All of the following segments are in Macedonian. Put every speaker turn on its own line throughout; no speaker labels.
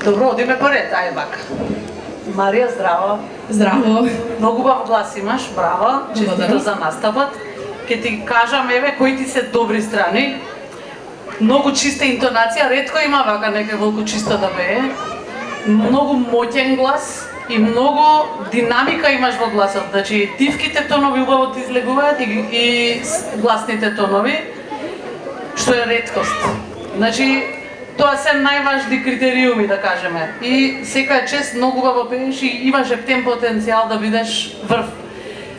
Добро, одиме поред, ај бака. Марија, здраво.
Здраво.
Многу убав глас имаш, браво. Честито за настапот. Ке ти кажам, еве, кои ти се добри страни. Многу чиста интонација, ретко има вака некој волку чисто да бее. Многу моќен глас и многу динамика имаш во гласот. Значи, тивките тонови убаво ти излегуваат и гласните тонови, што е реткост. Значи, тоа се најважни критериуми, да кажеме. И секоја чест многу убаво пееш и имаш ептен потенцијал да бидеш врв.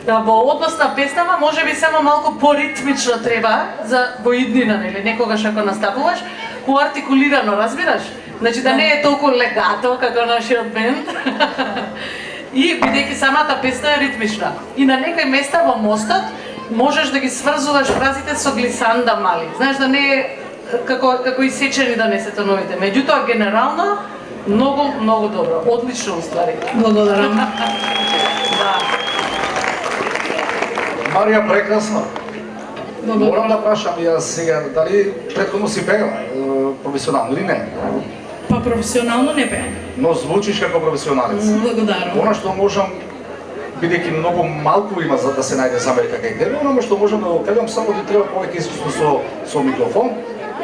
Во однос на песнава, може би само малку поритмично треба за во иднина, нели, некогаш ако настапуваш, поартикулирано, разбираш? Значи да не е толку легато како нашиот бенд. И бидејќи самата песна е ритмична. И на некои места во мостот можеш да ги сврзуваш фразите со глисанда мали. Знаеш да не е како исечени да не се тоновите. Меѓутоа генерално многу добро. Одлично уствари.
Благодарам.
Да.
Марија, прекрасно. Морам да прашам јас сега, дали претходно си пеела професионално или не?
Па професионално не пеем.
Но звучиш како професионалец.
Благодарам.
Она што можам, бидејќи многу малку има за да се најде замерка кај тебе, оно што можам да го кажам само ти треба повеќе искуство со микрофон,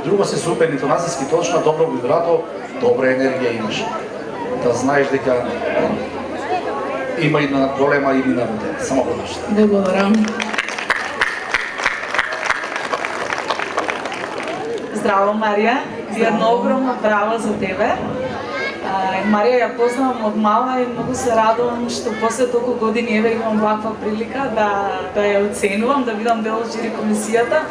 друго се супер интонацијски точна, добро вибрато, добра енергија имаш. Да знаеш дека има и на голема и на воде. Само подошли.
Благодарам.
Здраво, Марија. Едно огромно браво за тебе. Марија ја познавам од мала и многу се радувам што после толку години еве имам ваква прилика да ја оценувам, да бидам дел од жири комисијата.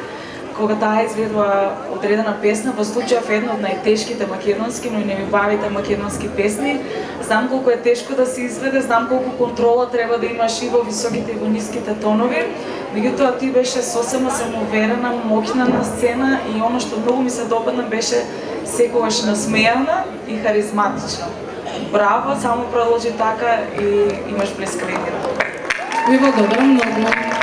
Кога таа изведува одредена песна, во случајов една од најтешките македонски, но и неубавите македонски песни. Знам колку е тешко да се изведе, знам колку контрола треба да имаш и во високите и во ниските тонови. Меѓутоа ти беше сосема самоуверена, моќна на сцена и оно што многу ми се допадна беше секогаш насмејана и харизматична. Браво, само продолжи така и имаш блескави.
Ви благодарам многу.